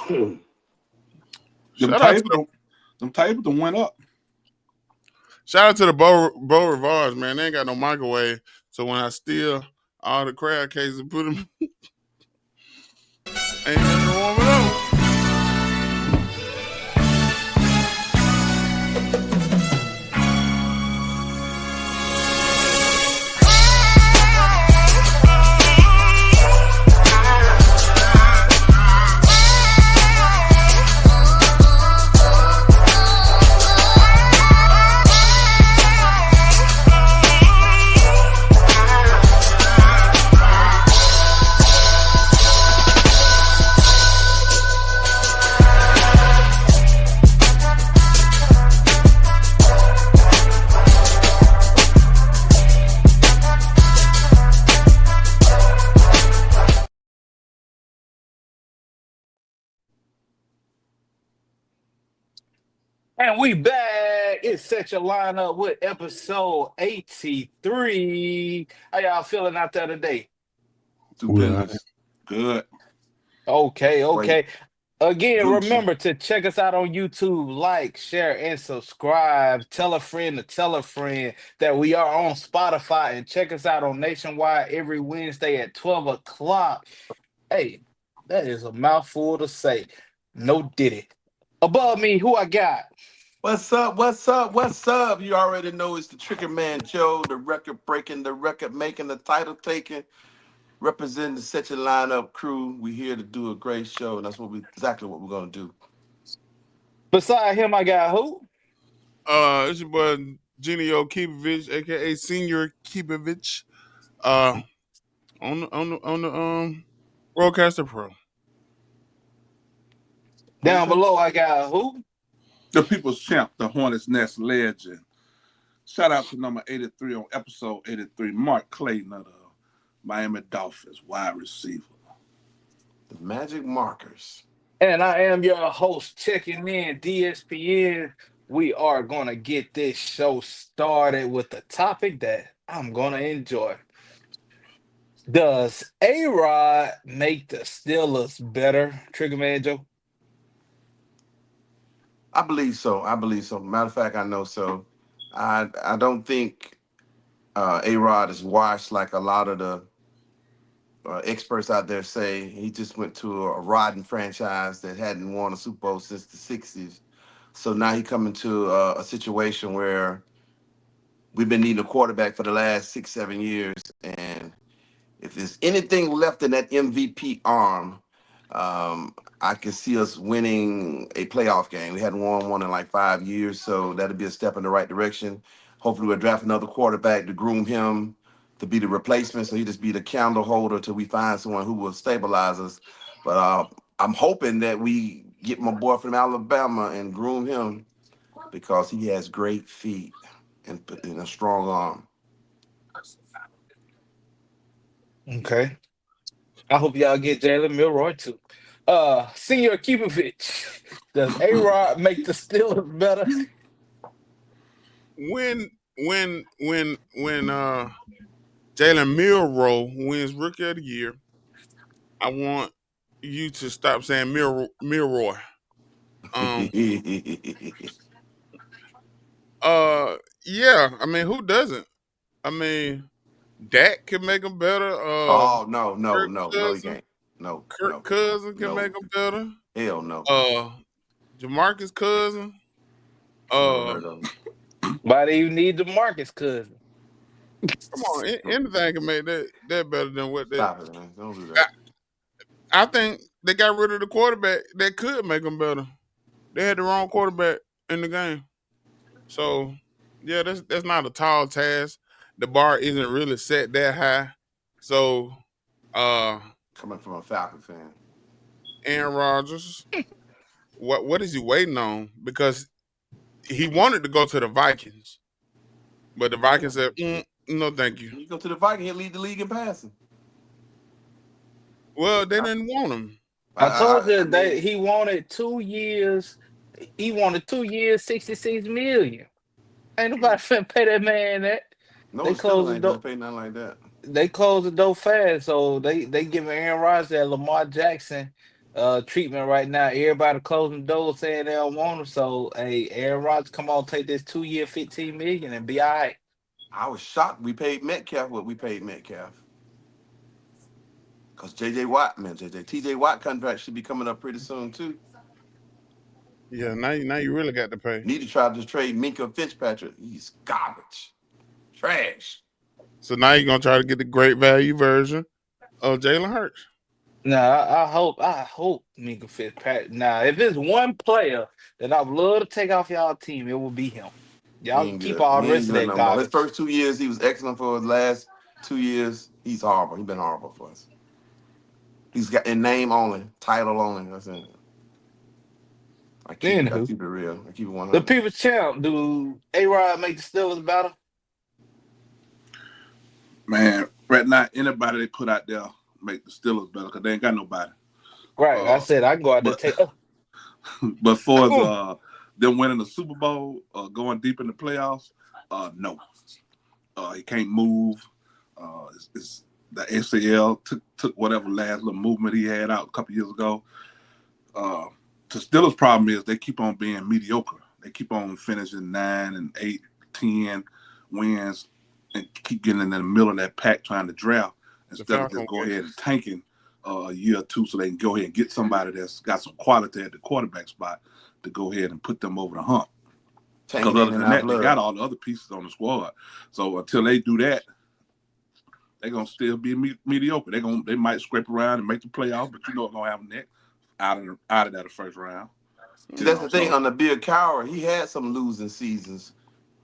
Shout out to them tables that went up. Shout out to the Bo Rivage, man. They ain't got no microwave, so when I steal all the crab cakes and put them, ain't nothing warm it up. And we back. It's Set Your Lineup with episode 83. How y'all feeling out there today? Stupendous. Good. Okay. Again, Gucci. remember to check us out on YouTube, like, share, and subscribe. Tell a friend to tell a friend that we are on Spotify, and check us out on Nationwide every Wednesday at 12 o'clock. Hey, that is a mouthful to say. No diddy. Above me, who I got? What's up? You already know it's the Trigger Man Joe, the record breaking, the record making, the title taking, representing the Set Your Lineup crew. We here to do a great show, and that's exactly what we're gonna do. Beside him, I got who? It's your boy Genio Keepovich, aka Senior Keepovich, on the Roadcaster Pro. Down below, I got who? The People's Champ, the Hornets Nest legend. Shout out to number 83 on episode 83, Mark Clayton of the Miami Dolphins, wide receiver. The Magic Markers. And I am your host, checking in, DSPN. We are going to get this show started with a topic that I'm going to enjoy. Does A-Rod make the Steelers better, Trigger Man Joe? I believe so. Matter of fact, I know so. I don't think A-Rod is washed like a lot of the experts out there say. He just went to a rotten franchise that hadn't won a Super Bowl since the 60s. So now he coming to a situation where we've been needing a quarterback for the last 6-7 years. And if there's anything left in that MVP arm, I can see us winning a playoff game. We hadn't won one in like 5 years, so that'd be a step in the right direction. Hopefully we'll draft another quarterback to groom him to be the replacement, so he just be the candle holder till we find someone who will stabilize us. But I'm hoping that we get my boy from Alabama and groom him because he has great feet and a strong arm. Okay. I hope y'all get Jalen Milroy too. Senior Keepovich, does A-Rod make the Steelers better? When Jalen Milroy wins Rookie of the Year, I want you to stop saying Milroy. Yeah. I mean, who doesn't? I mean, Dak can make them better. No, he can't. Kirk Cousins can make them better. Hell no. Jamarcus Cousins. Why do you need DeMarcus Cousins? Come on, anything can make that better than what they. Stop it, man. Don't do that. I think they got rid of the quarterback that could make them better. They had the wrong quarterback in the game. So, yeah, that's not a tall task. The bar isn't really set that high. So, coming from a Falcon fan, Aaron Rodgers, what is he waiting on? Because he wanted to go to the Vikings, but the Vikings said, "No, thank you." You go to the Vikings, he'll lead the league in passing. Well, they didn't want him. I told you that he wanted 2 years. He wanted 2 years, $66 million. Ain't nobody finna pay that man that. No, they closed the door. Pay nothing like that. They closed the door fast, so they giving Aaron Rodgers that Lamar Jackson treatment right now. Everybody closing doors saying they don't want him. So hey, Aaron Rodgers, come on, take this 2 year, $15 million and be all right. I was shocked we paid Metcalf what we paid Metcalf. Because TJ Watt contract should be coming up pretty soon too. Yeah, now you really got to pay. Need to try to trade Minka Fitzpatrick. He's garbage. Trash. So now you're gonna try to get the great value version of Jalen Hurts. Now I hope Minka Fitzpatrick. Now, if it's one player that I'd love to take off y'all team, it will be him. Y'all He ain't keep good. all He the ain't rest of good that no more. garbage. His first 2 years, he was excellent. For his last 2 years, he's horrible. He's been horrible for us. He's got in name only, title only. That's it. I keep it Anywho, real. I keep it the 100. People's Champ, do A-Rod make the Steelers better? Man, right now, anybody they put out there make the Steelers better because they ain't got nobody. Right. I said I can go out there but- and take. But for as them winning the Super Bowl, going deep in the playoffs, no. He can't move. It's the ACL took whatever last little movement he had out a couple years ago. The Steelers' problem is they keep on being mediocre. They keep on finishing 9 and 8, 10 wins and keep getting in the middle of that pack trying to draft instead of just go ahead and tanking a year or two so they can go ahead and get somebody that's got some quality at the quarterback spot to go ahead and put them over the hump. Because other than that, they got all the other pieces on the squad. So until they do that, they're gonna still be mediocre. They might scrape around and make the playoffs, but you know what's gonna happen next out of that first round. See, that's the thing on the Bill Cowher. He had some losing seasons,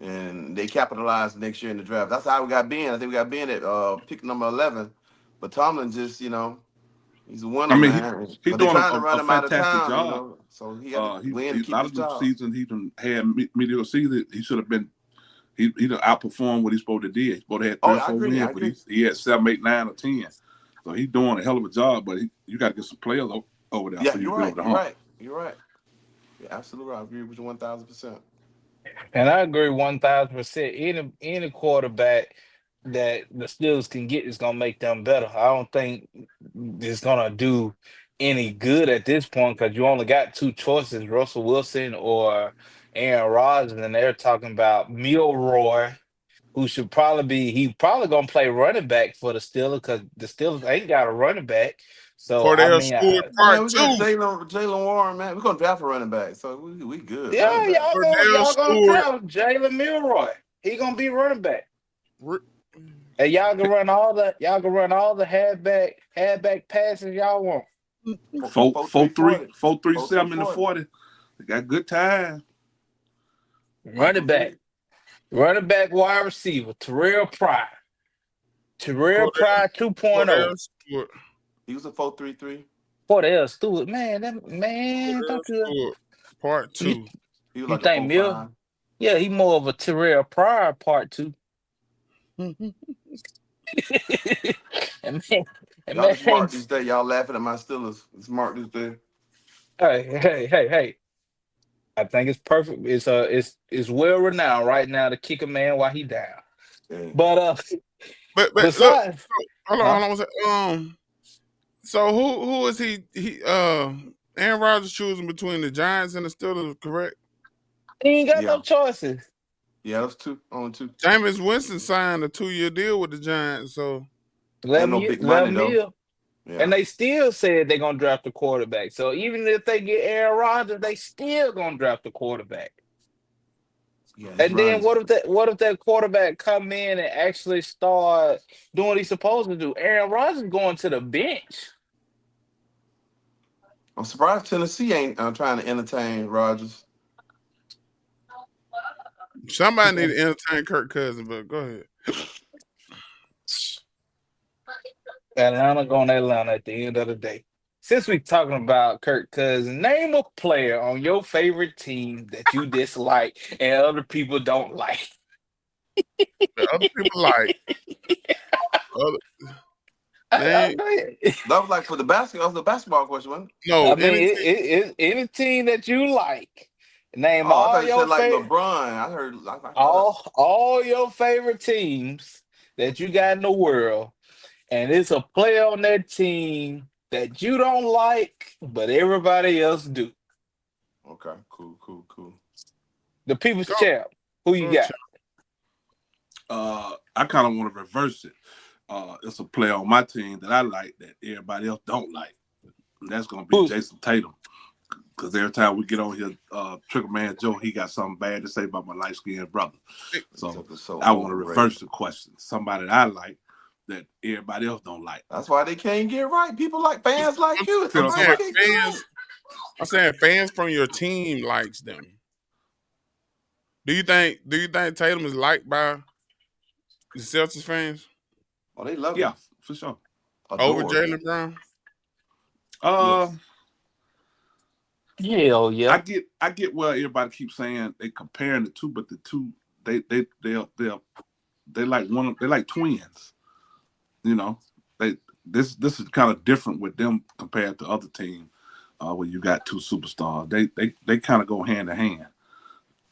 and they capitalized next year in the draft. That's how we got Ben. I think we got Ben at pick number 11. But Tomlin just, he's a winner, man. He's doing trying to run him out of town, job. So he got to win to keep his job. Seasons he had mediocre season. He should have been. He outperformed what he's supposed to do. He's supposed to have 3 or 4 wins, but he had 7, 8, 9, or 10. So he's doing a hell of a job. But you got to get some players over there. Yeah, so you're right. You're right. You're absolutely right. I agree with you 1,000%. And I agree 1,000%. Any quarterback that the Steelers can get is gonna make them better. I don't think it's gonna do any good at this point because you only got 2 choices: Russell Wilson or Aaron Rodgers, and they're talking about Milroy, who should probably gonna play running back for the Steelers because the Steelers ain't got a running back. So Cordell Stewart Part 2. Jalen Warren, man. We're gonna draft a running back, so we good. Yeah, y'all gonna draft Jalen Milroy. He gonna be running back. And y'all can run all the halfback passes y'all want. 4-3-7 in the 40. They got good time. Running back, wide receiver, Terrell Pryor. Terrell Pryor 2.0. He was a 4-3-3. Cordell Stewart, man, don't you? Part 2. He was you like think Mill? Yeah, he more of a Terrell Pryor Part 2. and y'all smart this day. Y'all laughing at my Steelers. Smart this day. Hey. I think it's perfect. It's well renowned right now to kick a man while he down. Yeah. But besides, look, hold on. So who is he? Aaron Rodgers choosing between the Giants and the Steelers, correct? He ain't got no choices. Yeah, those 2 on 2. Jameis Winston signed a 2-year deal with the Giants, so 11 mil. Yeah. And they still said they're gonna draft a quarterback. So even if they get Aaron Rodgers, they still gonna draft a quarterback. Yeah, and then what if that quarterback come in and actually start doing what he's supposed to do? Aaron Rodgers going to the bench. I'm surprised Tennessee ain't trying to entertain Rodgers. Somebody need to entertain Kirk Cousins, but go ahead. Atlanta going to Atlanta at the end of the day. Since we're talking about Kirk Cousins, name a player on your favorite team that you dislike and other people don't like. Other people like. That was like for the basketball question, wasn't it? No, I mean any team that you like. Name all your favorite. LeBron. I heard all your favorite teams that you got in the world, and it's a player on that team that you don't like, but everybody else do. Okay, cool. The people's Go. champ. Who you got? I kind of want to reverse it. It's a player on my team that I like that everybody else don't like. And that's going to be Who's- Jason Tatum. Because every time we get on here, Trickle Man Joe, he got something bad to say about my light-skinned brother. So I want to reverse the question. Somebody that I like that everybody else don't like. That's why they can't get right. People like fans like you. I'm saying fans from your team likes them. Do you think Tatum is liked by the Celtics fans? Oh, they love Yeah, him. for sure. Over Jaylen Brown? Hell yeah. I get where everybody keeps saying they comparing the two, but the two they like they're like twins. You know, this is kind of different with them compared to other teams where you got two superstars. They kind of go hand in hand.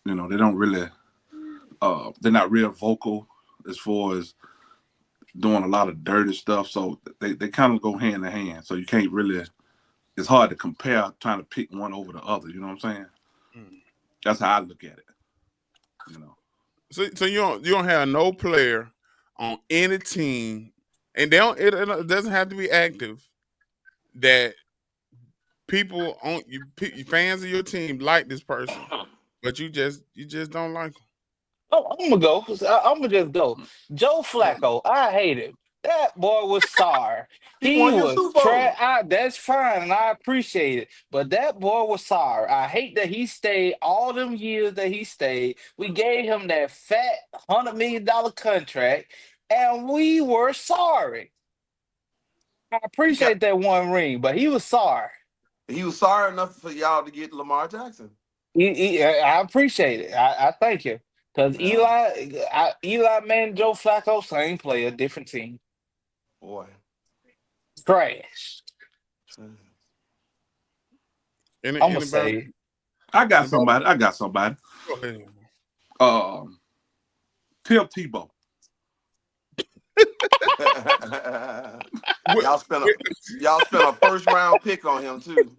You know, they don't really they're not real vocal as far as doing a lot of dirty stuff. So they kind of go hand in hand. So you can't really. It's hard to compare trying to pick one over the other. You know what I'm saying? That's how I look at it. You know. So you don't have no player on any team, and it doesn't have to be active, that people on you fans of your team like this person, but you just don't like him. Oh, I'm gonna go. I'm gonna just go. Joe Flacco. I hate him. That boy was sorry. He He won your was Super Bowl. That's fine, and I appreciate it. But that boy was sorry. I hate that he stayed all them years that he stayed. We gave him that fat $100 million contract, and we were sorry. I appreciate that one ring, but he was sorry. He was sorry enough for y'all to get Lamar Jackson. I appreciate it. I thank you. Because Eli man, Joe Flacco, same player, different team. Boy. Trash. I'm gonna say I got somebody. Go ahead. Tim Tebow. Y'all spent a first round pick on him too.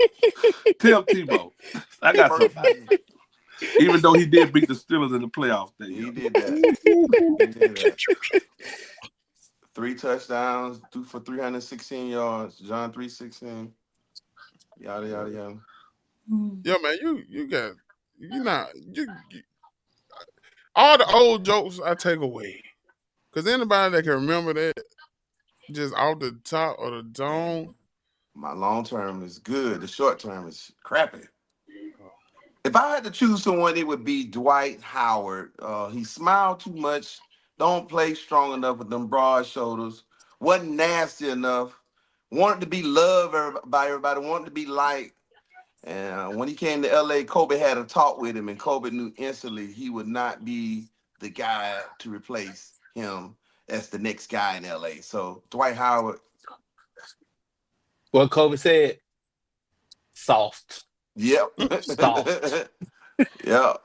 Tim Tebow. I got somebody. Even though he did beat the Steelers in the playoffs that year. He did that. 3 touchdowns, 2 for 316 yards. John 3:16. Yada yada yada. Yeah, man, all the old jokes I take away. Cause anybody that can remember that just off the top of the dome. My long term is good. The short term is crappy. If I had to choose someone, it would be Dwight Howard. He smiled too much. Don't play strong enough with them broad shoulders. Wasn't nasty enough. Wanted to be loved by everybody. Wanted to be liked. And when he came to LA, Kobe had a talk with him, and Kobe knew instantly he would not be the guy to replace him as the next guy in LA. So Dwight Howard. what Kobe said. Soft. Yep. Soft. Yep.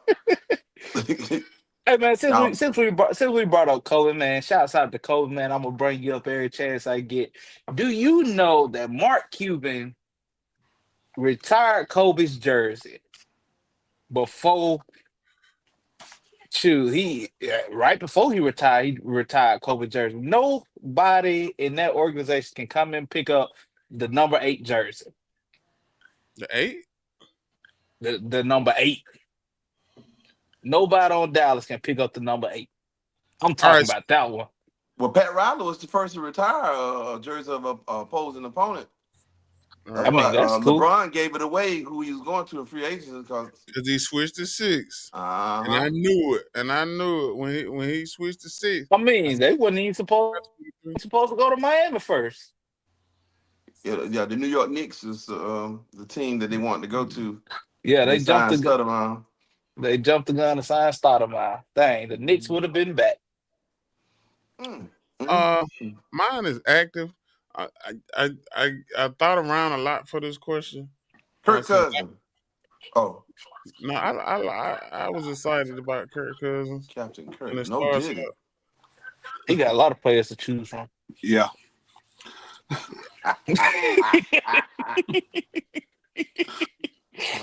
Hey man, since we brought up Kobe, man, shouts out to Kobe, man. I'm gonna bring you up every chance I get. Do you know that Mark Cuban retired Kobe's jersey before? Right before he retired Kobe's jersey. Nobody in that organization can come and pick up the number 8 jersey. The 8? The number 8. Nobody on Dallas can pick up the number 8. I'm talking about that one. Well, Pat Riley was the first to retire a jersey of an opposing opponent. I mean, that's cool. LeBron gave it away who he was going to in free agency because he switched to 6. Uh-huh. And I knew it. When he switched to 6. I mean, they wasn't even supposed to go to Miami first. Yeah, the New York Knicks is the team that they wanted to go to. Yeah, they jumped the gun. They jumped the gun to sign Stoudemire. Dang, the Knicks would have been back. Mine is active. I thought around a lot for this question. Kirk Cousins. No, I was excited about Kirk Cousins. Captain Kirk. He got a lot of players to choose from. Yeah.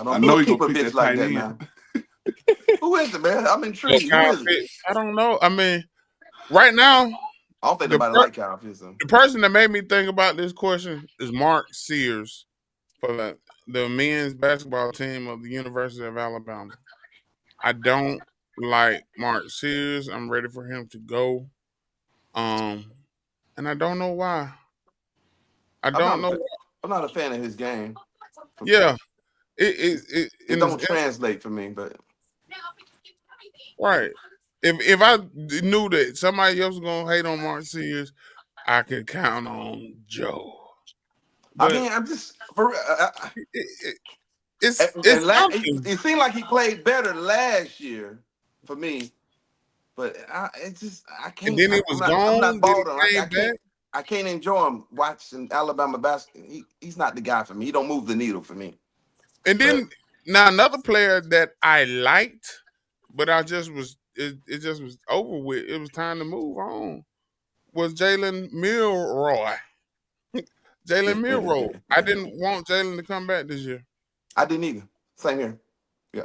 I know he keep gonna a pick bitch that like tight that end. now. Who is it, man? I'm So intrigued. Who Kyle is it? Pitts, I don't know. I mean, right now, I don't think the nobody per- like Kyle Pitts. the person that made me think about this question is Mark Sears for the men's basketball team of the University of Alabama. I don't like Mark Sears. I'm ready for him to go. And I don't know why. I I'm don't not. know. I'm not a fan of his game. Yeah, It in don't translate for me, but right. If I knew that somebody else was gonna hate on Mark Sears, I could count on Joe. I But mean, I'm just for it's something. it seemed like he played better last year for me, but I And can't. then it was I'm gone. not Then bought on. it came back. I can't enjoy him watching Alabama basketball. He's not the guy for me. He don't move the needle for me. And But then now another player that I liked, but I just was it just was over with. It was time to move on. Was Jalen Milroy. Jalen Milroy. I didn't want Jalen to come back this year. I didn't either. Same here. Yeah.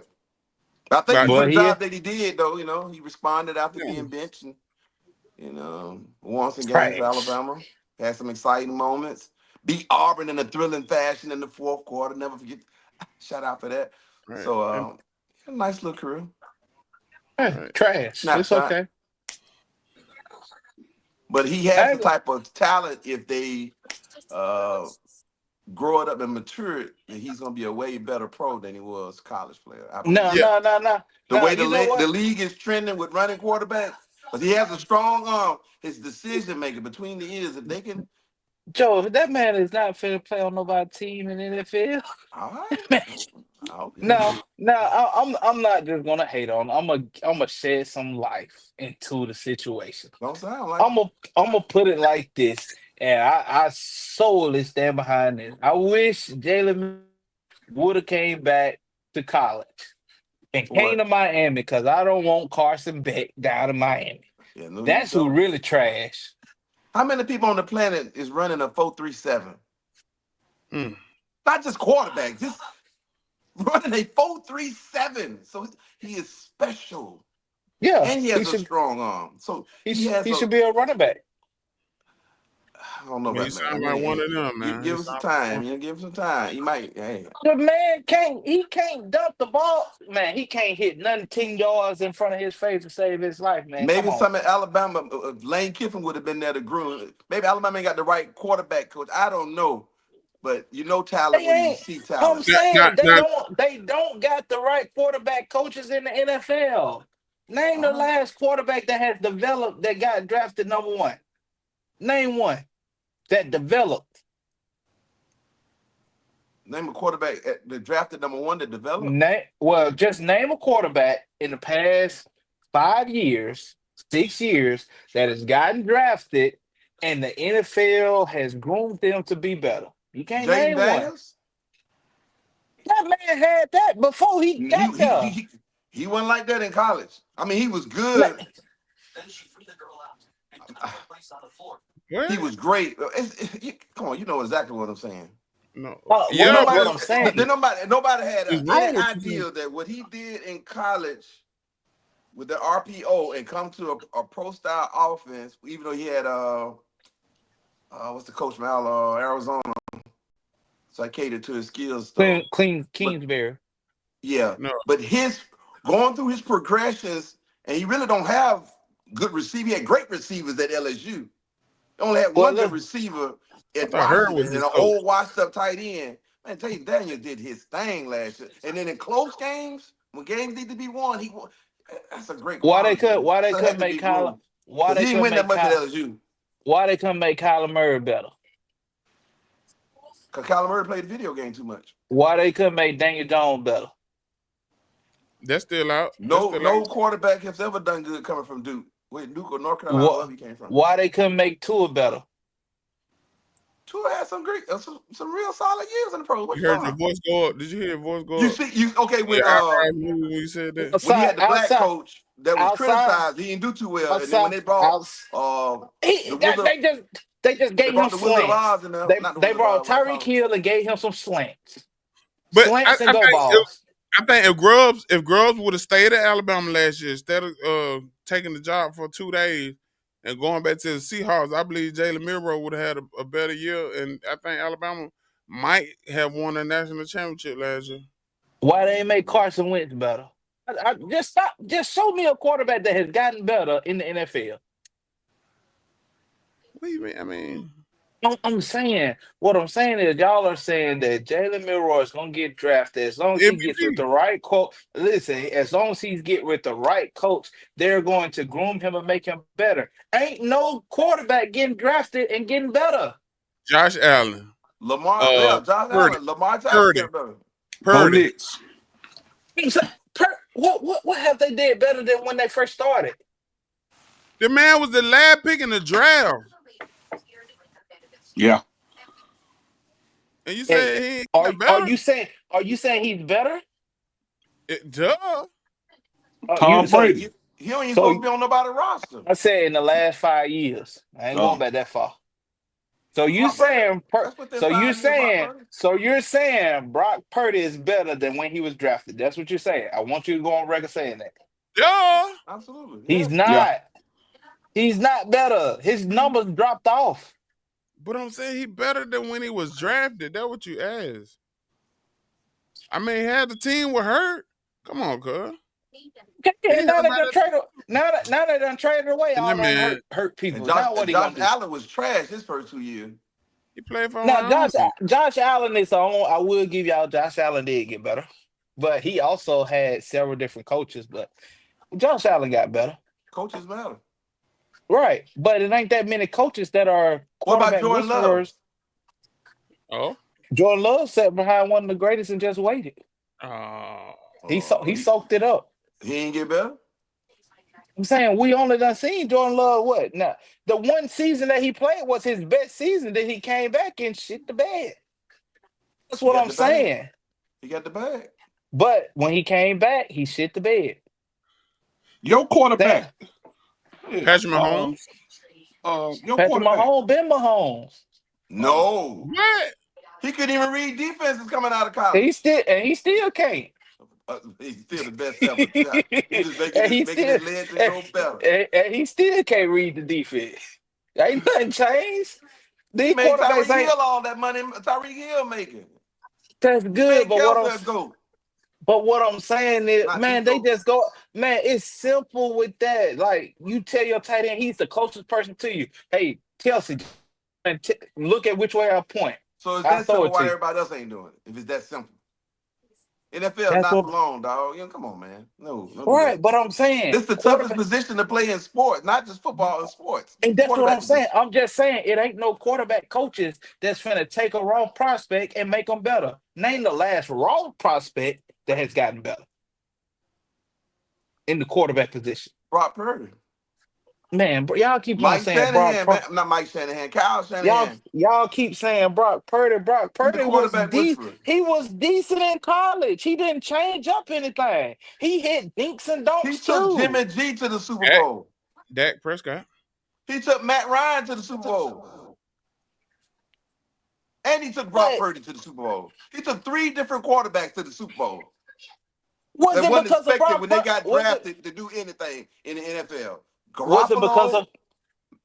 I thank But you for Well, the he job that he did, though. You know, he responded after yeah, being benched and won some games for trash. Alabama. Had some exciting moments. Beat Auburn in a thrilling fashion in the fourth quarter. Never forget. Shout out for that. right. So, And, a nice little career. right. Trash. It's Snapshot. okay. But he has I the ain't gonna- type of talent if they grow it up and mature it, and he's gonna be a way better pro than he was college player. I believe. No, Yeah. no, no, no. The No, way you know the what? league is trending with running quarterbacks, but he has a strong arm. His decision making between the ears, if they can, Joe, if that man is not fit to play on nobody's team in the NFL, all man, right. Okay. I'm not just gonna hate on him. I'm gonna shed some life into the situation. Don't sound like it. I'm gonna put it like this, and I solely stand behind this. I wish Jalen would have came back to college and For came what? to Miami because I don't want Carson Beck down in Miami. Yeah, no, you That's who don't. really trash. How many people on the planet is running a 4.37? Mm. Not just quarterback, just running a 4.37. So he is special. Yeah, And he he has a should strong arm. So he has he a should be a running back. I don't know He about that. sound like one of them, man. Give He him some sound time. like Give him some time. He might. Hey, The man can't dump the ball. Man, he can't hit nothing 10 yards in front of his face to save his life, man. Come maybe on. some in Alabama. Lane Kiffin would have been there to groom. Maybe Alabama ain't got the right quarterback coach. I don't know, but you know talent They when you ain't. see I'm talent. Not, saying not, they don't got the right quarterback coaches in the NFL. Name the All right. last quarterback that has developed that got drafted number one. Name one that developed. Name a quarterback that drafted number one that developed. Just name a quarterback in the past 5 years, 6 years that has gotten drafted and the NFL has groomed them to be better. You can't Jaden name one. Daniels. That man had that before he He, got he there. he he wasn't like that in college. I mean, he was Man, good. He what? was great. Come on, you know exactly what I'm saying. No. well, Yeah, what but I'm saying, Nobody had what's any wrong with you? idea that what he did in college with the RPO and come to a pro style offense, even though he had what's the coach from Arizona, so I catered to his skills stuff. But Kingsbury. yeah, No. but his going through his progressions, and he really don't have good receiver. He had great receivers at LSU. He only had Well, one good look, receiver I at thought Herb Washington was and his an coach. old washed up tight end. Man, Jaden Daniels did his thing last year. And then in close games, when games need to be won, he won. That's a great quality, man. why they So it couldn't had to make be groomed. Because he didn't win that much at LSU. why they couldn't make Kyler Murray better? Because Kyler Murray played the video game too much. Why they couldn't make Daniel Jones better? That's still out. No quarterback has ever done good coming from Duke. Wait, Duke or North Carolina, wherever he came from. Why they couldn't make Tua better? Tua had some great, some real solid years in the pros. What You you heard talking your about? voice go up. Did you hear your voice go You up? see, okay, Your eyebrows moved when you said that. when he had the black coach that was outside, criticized, he didn't do too well. And then when outside, they brought outside. the Wizard, They just They just They gave him brought the Wizard of slants. Oz in there. They Not the they Wizard of brought Oz. What I Tyreek call Hill and gave him some slants. But Slants and go balls. I think if Grubbs would have stayed at Alabama last year instead of taking the job for 2 days and going back to the Seahawks, I believe Jalen Milroe would have had a better year, and I think Alabama might have won a national championship last year. Why they ain't make Carson Wentz better? Just stop. Just show me a quarterback that has gotten better in the NFL. What do you mean? I mean, I'm saying, what I'm saying is, y'all are saying that Jalen Milroe is gonna get drafted as long as he gets with MVP. the right coach. Listen, as long as he's get with the right coach, they're going to groom him and make him better. Ain't no quarterback getting drafted and getting better. Josh Allen, Lamar, Josh Purdy, Allen, Lamar Jackson Purdy. got better. Bo Purdy. Nix. What have they did better than when they first started? The man was the last pick in the draft, Yeah. and you said he ain't Are got better. you saying he's better? Duh. Tom Brady. He don't even So- supposed to be on nobody's roster. I said in the last 5 years. I ain't going back that far. So you Brock Purdy. saying That's within 5 years, you're saying Brock Purdy is better than when he was drafted. That's what you're saying. I want you to go on record saying that. Duh. Absolutely. He's yes. not. Yeah. He's not better. His numbers dropped off. But I'm saying he better than when he was drafted. That's what you asked. I mean, had the team were hurt. Come on, cuz. Okay, Yeah, now they man, done traded. Now they done traded away all Yeah, man. them hurt people. And Now what he Josh gonna do? Allen was trash his first 2 years. He played for Now Wyoming. Josh Allen is the only. I will give y'all Josh Allen did get better, but he also had several different coaches. But Josh Allen got better, Coaches matter. right? But it ain't that many coaches that are What about quarterback Jordan Love? whisperers. Oh. Jordan Love sat behind one of the greatest and just waited. He soaked it up. He ain't get better. I'm saying we only done seen Jordan Love what? Now the one season that he played was his best season. Then he came back and shit the bed. That's what got I'm the bag. saying. He got the bag. But when he came back, he shit the bed. Your quarterback. Patrick Mahomes. Your Patrick quarterback. Mahomes, Ben Mahomes. No. What? He couldn't even read defenses coming out of college. He still can't. He's still the best ever. He just making And he his legs go better. And he still can't read the defense. Ain't nothing changed. He These made quarterbacks Tyreek ain't Hill all that money. Tyreek Hill making. that's good. Made Kelvin go. But what I'm saying is, Not man, Debo. they just go, man, it's simple with that. Like, you tell your tight end, he's the closest person to you. Hey, Kelsey, and look at which way I point. So it's I'll that throw simple it to why you. everybody else ain't doing it. If it's that simple. NFL That's not what- for long, dog. Come on, man. No. Don't do Right, that. but I'm saying. This is the toughest position to play in sports, not just football and sports. And that's what I'm Quarterback saying. position. I'm just saying it ain't no quarterback coaches that's finna take a raw prospect and make them better. Name the last raw prospect that has gotten better in the quarterback position. Brock Purdy. Man, y'all keep on Mike saying Brock Shanahan, Purdy. not Mike Shanahan, Kyle Shanahan. Y'all keep saying Brock Purdy. Brock He's the Purdy was quarterback whisperer. he was decent in college. He didn't change up anything. He hit dinks and donks He took too. Jimmy G to the Super Dak. Bowl. Dak Prescott. He took Matt Ryan to the Super Bowl. And he took Brock Purdy to the Super Bowl. He took 3 different quarterbacks to the Super Bowl. Was That it wasn't because of expected Brock when they Purdy? got drafted to do anything in the NFL. Was it because of?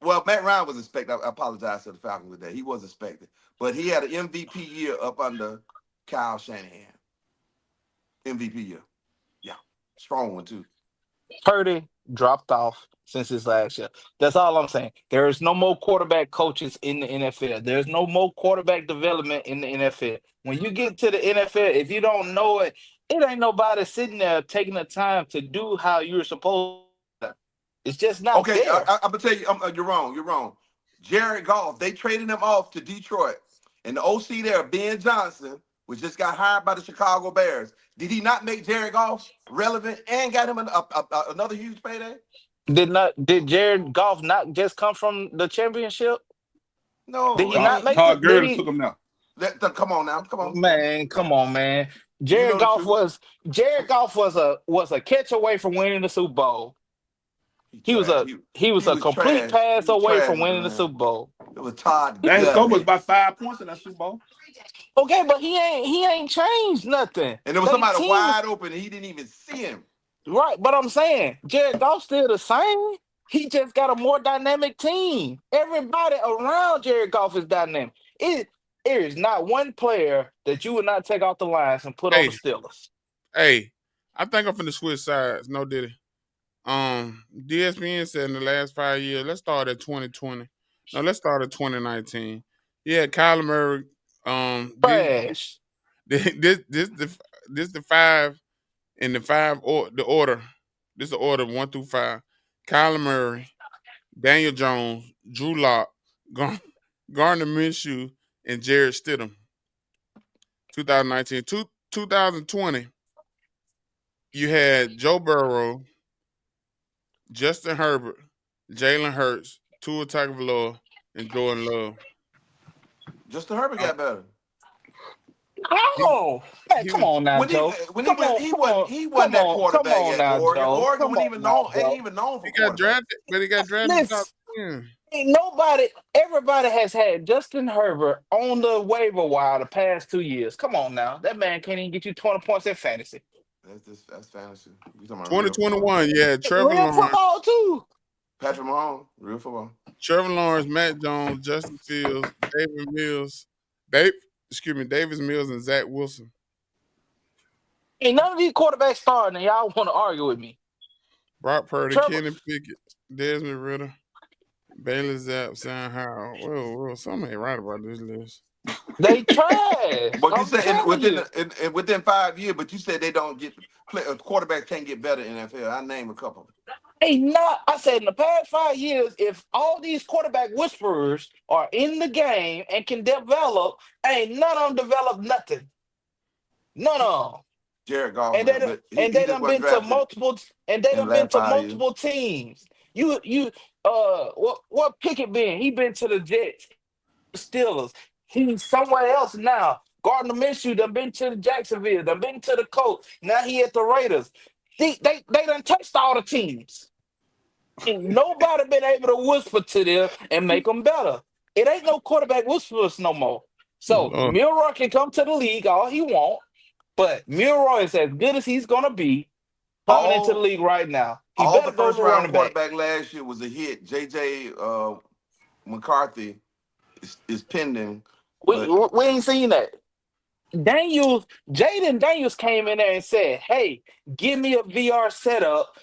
Well, Matt Ryan was expected. I apologize to the Falcons with that. He was expected. But he had an MVP year up under Kyle Shanahan. MVP year. Yeah. Strong one, too. Purdy dropped off since his last year. That's all I'm saying. There is no more quarterback coaches in the NFL. There's no more quarterback development in the NFL. When you get to the NFL, if you don't know it, it ain't nobody sitting there taking the time to do how you're supposed to. It's just not Okay, there. I'm going to tell you, you're wrong. You're wrong. Jared Goff, they traded him off to Detroit. And the OC there, Ben Johnson, which just got hired by the Chicago Bears. Did he not make Jared Goff relevant and got him another huge payday? Did Jared Goff not just come from the championship? No. Did he not make Todd it? Gurley took him now. Come on now. Come on. Man, come on, man. Jared Goff was a catch away from winning the Super Bowl. He was a complete trash. pass He was away trash, from winning the man. Super Bowl. It was Todd That his score was Gurley. about 5 points in that Super Bowl. Okay, but he ain't changed nothing. And there was They somebody team wide open and he didn't even see him. right, but I'm saying Jared Goff still the same. He just got a more dynamic team. Everybody around Jared Goff is dynamic. There is not one player that you would not take off the lines and put on Hey. the Steelers. Hey, I think I'm finna switch sides. No, did it? DSPN said in the last 5 years, let's start at 2020. No, let's start at 2019. Yeah, Kyler Murray. Trash. This the five in the five or the order. This is the order 1 through 5. Kyler Murray, Daniel Jones, Drew Lock, Gardner Minshew, and Jared Stidham. 2019. 2020. You had Joe Burrow, Justin Herbert, Jalen Hurts, Tua Tagovailoa, and Jordan Love. Justin Herbert got better. Oh, man, he come was- on now, Joe. He wasn't that quarterback come on at now, Oregon. Joe. Oregon Come wasn't on even now, known, Joe. ain't even known for He got quarterbacks. drafted, but he got drafted in the top 10. Ain't everybody has had Justin Herbert on the waiver wire the past 2 years. Come on now. That man can't even get you 20 points in fantasy. That's fantasy. You talking about real 2021, yeah, Trevor Real Lawrence, football, too. Patrick Mahomes, real football. Trevor Lawrence, Matt Jones, Justin Fields, Davis Mills, and Zach Wilson. Ain't none of these quarterbacks starting, and y'all want to argue with me. Brock Purdy, Trevor- Kenny Pickett, Desmond Ritter, Bailey Zapp, Sam Howell. Whoa, something ain't right about this list. They trash. But you I'm said telling you. within 5 years, but you said they don't get quarterbacks can't get better in the NFL. I name a couple. I said in the past 5 years, if all these quarterback whisperers are in the game and can develop, ain't none of them developed nothing. None of them. Jared Goff, And they done been to multiple teams. What Pickett been? He been to the Jets, the Steelers. He's somewhere else now. Gardner Minshew done been to the Jacksonville, done been to the Colts. Now he at the Raiders. They done touched all the teams. And nobody been able to whisper to them and make them better. It ain't no quarterback whisperers no more. So Milroy can come to the league all he want, but Milroy is as good as he's gonna be coming into the league right now. He All better the go first to round running back. quarterback last year was a hit. JJ McCarthy is pending. We ain't seen that. Jaden Daniels came in there and said, "Hey, give me a VR setup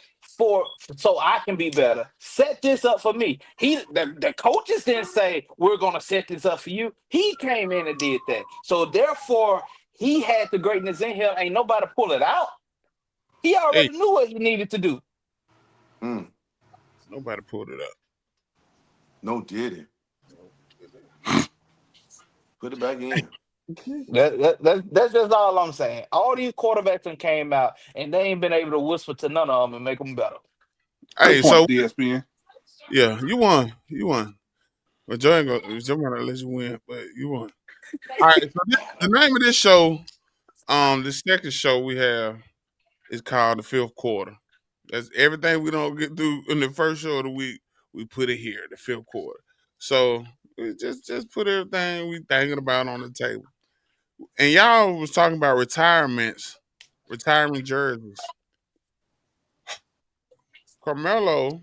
so I can be better. Set this up for me." The coaches didn't say we're gonna set this up for you. He came in and did that. So therefore, he had the greatness in him. Ain't nobody pull it out. He already knew what he needed to do. Nobody pulled it up. No, did it? Put it back in. That's just all I'm saying. All these quarterbacks that came out and they ain't been able to whisper to none of them and make them better. Hey, Good point, so DSPN. yeah, you won. But Joe ain't gonna let you win, but you won. All right, so the name of this show, the second show we have is called The Fifth Quarter. That's everything we don't get through in the first show of the week, we put it here, the fifth quarter. So we just put everything we thinking about on the table. And y'all was talking about retirement jerseys. Carmelo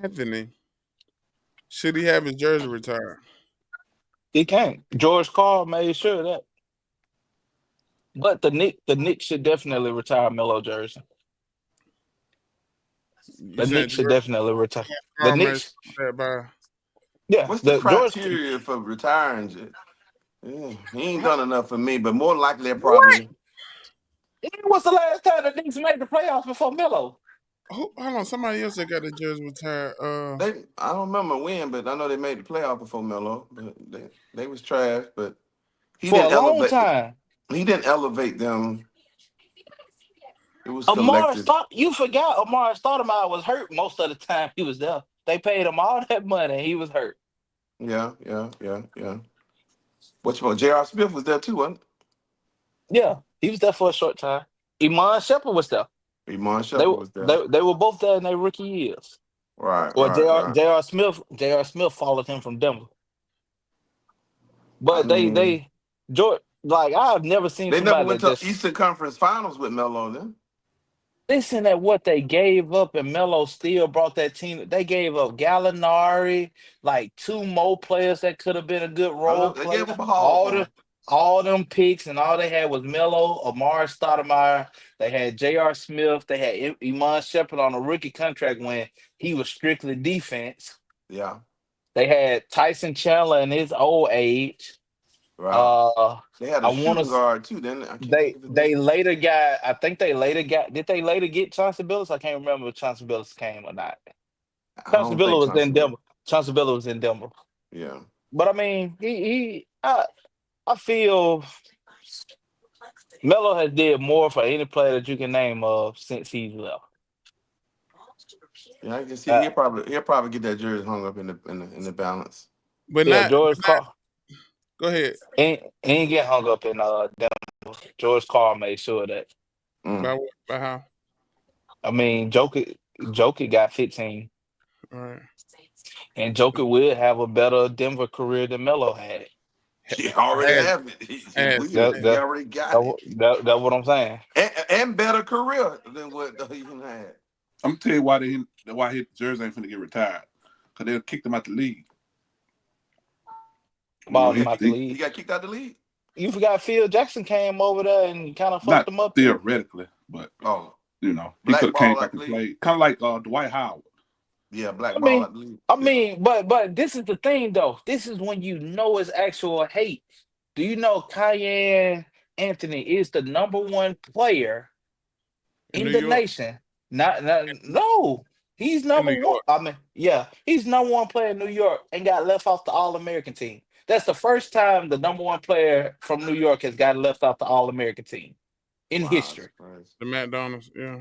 Anthony, should he have his jersey retired? He can't. George Karl made sure of that. But the Knicks should definitely retire Melo jersey. The Knicks should definitely retire. The Knicks. Yeah. What's the criteria for retiring? Yeah, he ain't done enough for me, but more likely probably. What's the last time the Knicks made the playoffs before Melo? Hold on, somebody else that got the jersey retired. I don't remember when, but I know they made the playoff before Melo. But they was trash. But he for didn't a long time. He didn't elevate them. It was you forgot Amari Stoudemire was hurt most of the time he was there. They paid him all that money. He was hurt. Yeah. What you want? J.R. Smith was there too, wasn't he? Yeah, he was there for a short time. Iman Shepherd was there. Iman They Shepherd were was there. they were both there in their rookie years. Right, Or right, right. J.R. Smith followed him from Denver. I But mean, George, like I've never seen they never somebody went that to just Eastern Conference Finals with Melo then. listen at what they gave up, and Melo still brought that team. They gave up Gallinari, like two more players that could have been a good I role look, they player. gave up a haul for him. All them picks, and all they had was Melo, Amari Stoudemire. They had J.R. Smith. They had Iman Shepherd on a rookie contract when he was strictly defense. Yeah, They had Tyson Chandler in his old age. right. Uh, They had I a want shooting to. guard too. Then I can't think of his name. They later got. I think they later got. Did they later get Chauncey Billups? I can't remember if Chauncey Billups came or not. I Chauncey don't think Billups was in Chauncey did. Denver. Chauncey Billups was in Denver. Yeah. But I mean, I feel Melo has did more for any player that you can name of since he's left. Yeah, I can see Uh, he'll probably get that jersey hung up in the balance. But yeah, not. George Carl Go ahead. ain't get hung up in Denver. George Carl made sure of that. Mm. By what? By how? I mean, Joker got 15, All right. and Joker will have a better Denver career than Melo had. He already Has have it. He has will. That, He that, already got it. that's what I'm saying. And better career than what he had. I'm gonna tell you why his jersey ain't finna get retired. Cause they kicked him out the league. Balled him He, out the he, league. he got kicked out the league. You forgot Phil Jackson came over there and kind of fucked Not him up too. theoretically, but Oh, he could have black came ball back out the and league. played, kind of like Dwight Howard. Yeah, black I ball mean, out the league. but this is the thing though. This is when you know it's actual hate. Do you know Cayenne Anthony is the #1 player in in New the York. nation? No. He's In number New one. York. I mean, yeah, he's #1 player in New York and got left off the All-American team. That's the first time the #1 player from New York has got left off the All-American team in Wow, history. that's crazy. The McDonald's. Yeah.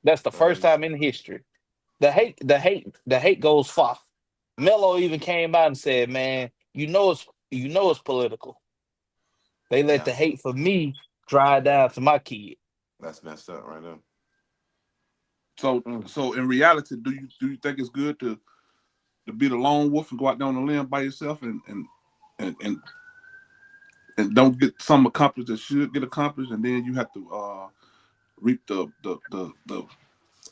That's the first Crazy. time in history. The hate goes far. Melo even came out and said, "Man, you know it's political. They let Yeah, the hate for me drive down to my kid." that's messed up right there. So Mm. so in reality, do you think it's good to be the lone wolf and go out there on a limb by yourself and don't get some accomplished that should get accomplished, and then you have to reap the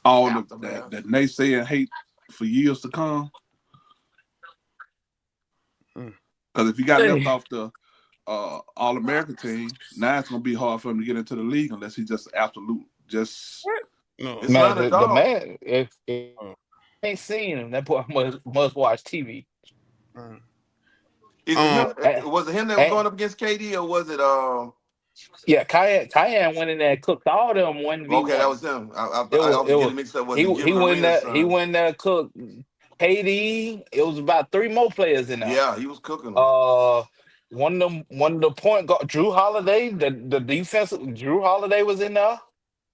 all the Aftermath. that naysaying hate for years to come? Because if you got left off the All American team, now it's gonna be hard for him to get into the league unless he just absolute just. What? No. It's Man, not a the dog. man, if ain't seen him, that boy must watch TV. All right. Is it him? Eh, Was it him that was eh, going up against KD, or was it yeah, Cayenne went in there and cooked all them 1v1. Okay, that was him. I It was it getting was mixed up. Was he it Gilbert went Arenas' there he son? went there cooked KD. It was about 3 more players in there. Yeah, he was cooking them. One of the point guard, Drew Holiday, the defensive Drew Holiday was in there,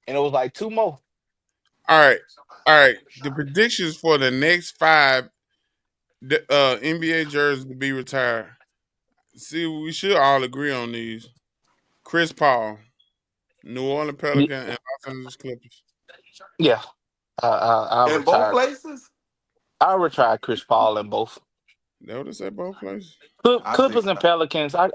and it was like 2 more. All right. The predictions for the next 5 NBA jerseys to be retired. See, we should all agree on these. Chris Paul, New Orleans Pelicans, and Los Angeles Clippers. Yeah, I In both retired. places? I retired Chris Paul in both They would say both places. Clippers and Pelicans. I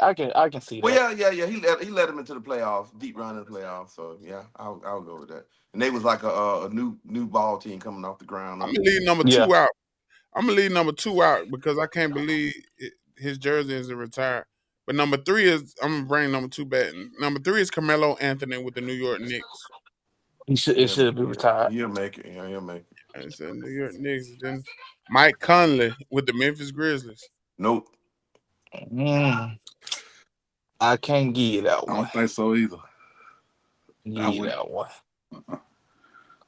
can see that. Well, yeah. He led them into the playoffs, deep run in the playoffs. So yeah, I'll go with that. And they was like a new ball team coming off the ground. I'm gonna leave number Yeah. 2 out. I'm gonna leave number 2 out because I can't believe his jersey isn't retired. But number 3 is I'm gonna bring number 2 back. Number 3 is Carmelo Anthony with the New York Knicks. It should be retired. He'll make it. Yeah, he'll make it. I said New York Knicks. Then Mike Conley with the Memphis Grizzlies. Nope. I can't give you that I one. don't think so either. Give you that one.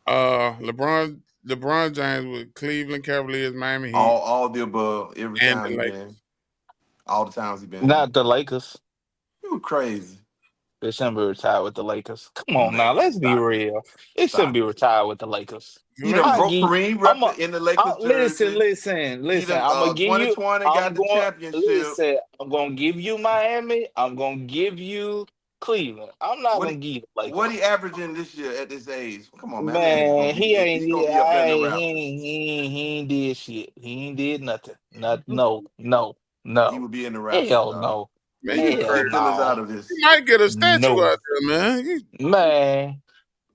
LeBron James with Cleveland Cavaliers, Miami Heat. All the above. Every And time the he Lakers. been. All the times he been. Not the Lakers. You crazy. It shouldn't be retired with the Lakers. Come on Man, now, let's be stop it. real. It Stop shouldn't be retired with the Lakers. He done I broke give- Kareem I'm record in the Lakers jersey. listen. He done, I'm gonna give you. 2020 I'm got the going. championship. Listen, I'm gonna give you Miami. I'm gonna give you Cleveland. I'm not What gonna give you the Lakers. What he averaging this year at this age? Come on, man. Man, he ain't. He's gonna be up there in the He Raptors. ain't. He ain't did shit. He ain't did nothing. No. He would be in the Raptors, Hell dog. no. Man, you Hell crazy. Take Killers out no. of this. You might get a statue No. out there, man. Man.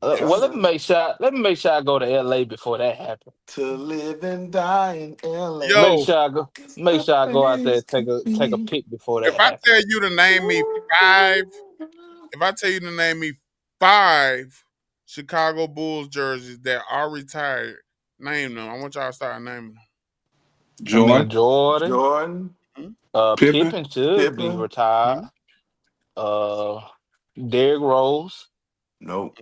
Well, let It's me make sure. Let me make sure I go to LA before that happens. to live and die in LA. Make Yo, sure I go. Make sure I go out there and take a pic before that if I happens. tell you to name me 5, if I tell you to name me 5 Chicago Bulls jerseys that are retired, name them. I want y'all to start naming them. Jordan, Jordan. Hmm? Pippen. Pippen should be Pippen. retired. Uh, Derrick Rose. Nope.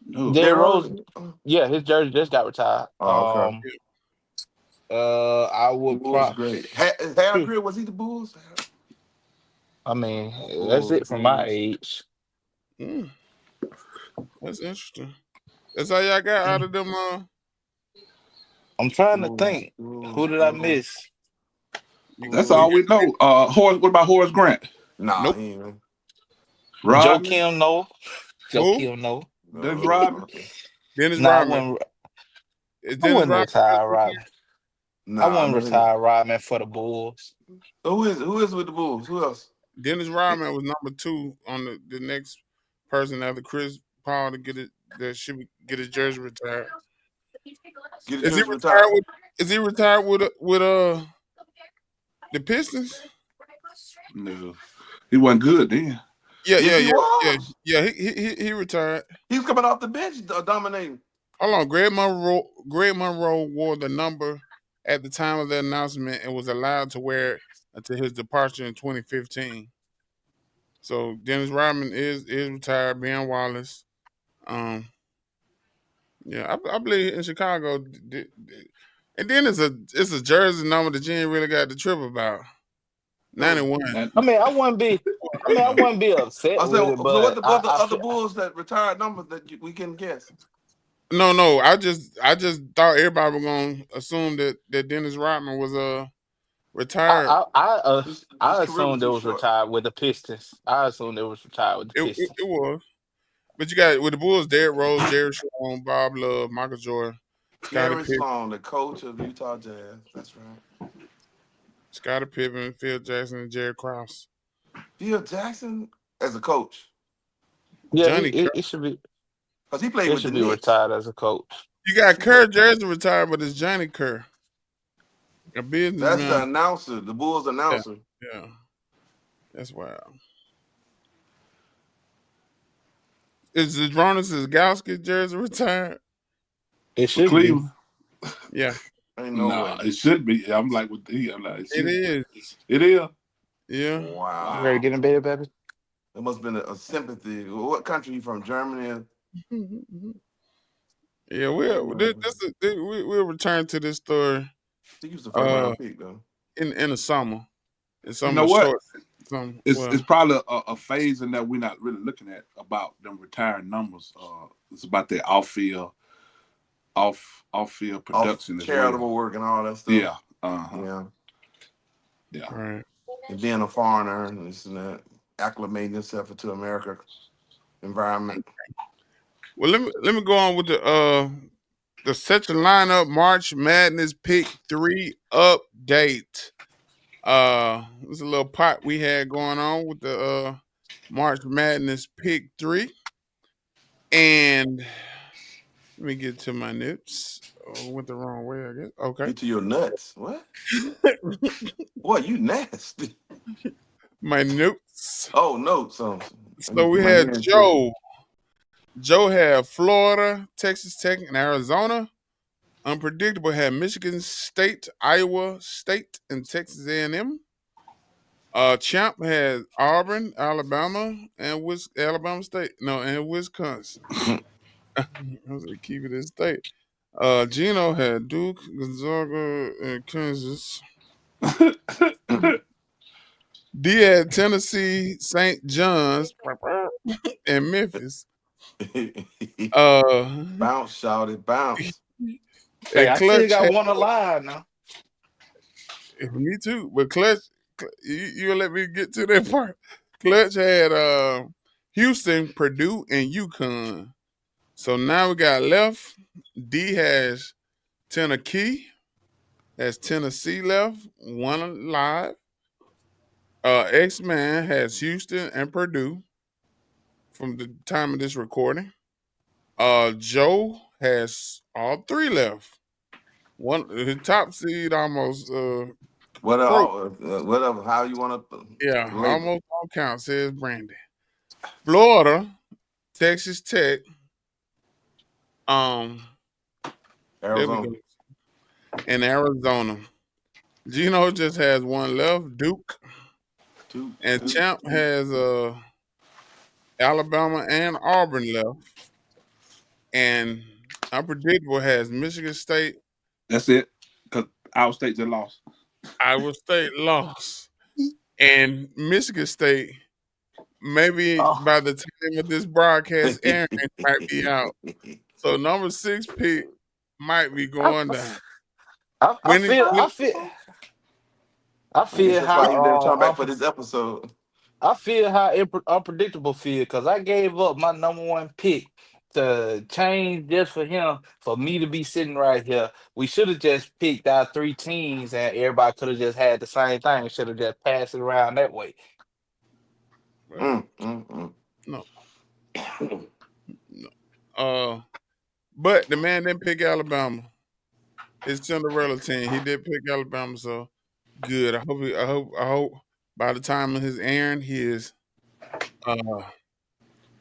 No. Derrick Rose. Rose. Yeah, his jersey just got retired. Oh, okay. I would Bulls great. Harold Greer, was he the Bulls? I mean, that's Bulls, it from my Bulls. age. Mm, that's interesting. That's all y'all got out of them. I'm trying to Bulls, think. Bulls, Who did I Bulls. miss? That's all we know. What about Horace Grant? Nah, Nope. he ain't. Joe Rodman? Kim, no. Joe Who? Kim, no. Dennis Rodman? Dennis No, Rodman. Is I Dennis wouldn't Rodman? retire Rodman. I Nah, wouldn't retire Rodman for the Bulls. Who is with the Bulls? Who else? Dennis Rodman was number 2 on the next person after Chris Paul to get it. That should get his jersey retired. Get his Is he jersey retired retired. with? Is he retired with the Pistons? No. He wasn't good then. Yeah. Yes, he was. He retired. He was coming off the bench, dominating. Hold on, Greg Monroe wore the number at the time of the announcement and was allowed to wear it until his departure in 2015. So Dennis Rodman is retired. Ben Wallace, yeah, I believe in Chicago. And then it's a jersey number that you ain't really got to trip about. 91. I mean, I wouldn't be upset I said, with it, so what but the I other feel, Bulls that retired numbers that we can guess? No. I just thought everybody was gonna assume that Dennis Rodman was retired. His I career was assumed it too was short. retired with the Pistons. I assumed it was retired with the Pistons. It was. But you got with the Bulls, Derrick Rose, Jerry Sloan, Bob Love, Michael Jordan, Scottie Gary Pippen, Sloan, the coach of Utah Jazz. That's right. Phil Jackson, and Jerry Krause. Phil Jackson as a coach. Yeah, Johnny Kerr. it should be. Because he played It with the should be Knicks. retired as a coach. You got Kerr jersey retired, but it's Johnny Kerr. A businessman. That's the announcer, the Bulls announcer. Yeah. That's wild. Is Zdronis Gauski jersey retired? It For should be. Cleveland? Yeah. Ain't no Nah, way. it should be. I'm like with the. I'm like, It is. It is. Yeah. Wow. Ready to get in bed, baby? There must have been a sympathy. What country you from? Germany? Yeah, we'll return to this story He was the first round pick, though. in the summer. In some You know of the what? short. It's probably a phase in that we're not really looking at about them retired numbers. It's about their off-field production as charitable well. work and all that stuff. Yeah. Yeah. Right. And being a foreigner and this and that, acclimating yourself into America environment. Well, let me go on with the Set Your Lineup March Madness Pick 3 update. There's a little pot we had going on with the March Madness Pick 3. And let me get to my notes. Oh, went the wrong way, I guess. Okay. Get to your nuts. What? Boy, you nasty. My notes. Oh, notes. So we had Joe. Joe had Florida, Texas Tech, and Arizona. Unpredictable had Michigan State, Iowa State, and Texas A&M. Champ had Auburn, Alabama, and Alabama State. No, and Wisconsin. I was like, keep it in state. Gino had Duke, Gonzaga, and Kansas. D had Tennessee, St. John's, and Memphis. Bounce, shouted, bounce. Hey, I still Clutch got one alive now. Me too. But Clutch, you let me get to that part. Clutch had Houston, Purdue, and UConn. So now we got left. D has Tennessee, has Tennessee left, one live. X-Man has Houston and Purdue from the time of this recording. Joe has all three left. One his top seed almost Whatever, how you want to label. almost all count, says Brandy. Florida, Texas Tech, there we Arizona. go. And Arizona. Gino just has one left, Duke. And Champ has Alabama and Auburn left. And Unpredictable has Michigan State. That's it. Because our state just lost. Iowa State lost. And Michigan State, maybe by the time of this broadcast airing, might be out. So number 6 pick might be going down. I feel That's why you how better come back for this episode. I feel how Unpredictable feel because I gave up my number 1 pick to change just for him for me to be sitting right here. We should have just picked our 3 teams and everybody could have just had the same thing. Should have just passed it around that way. No. But the man didn't pick Alabama. His Cinderella team. He did pick Alabama, so good. I hope by the time of his airing, he is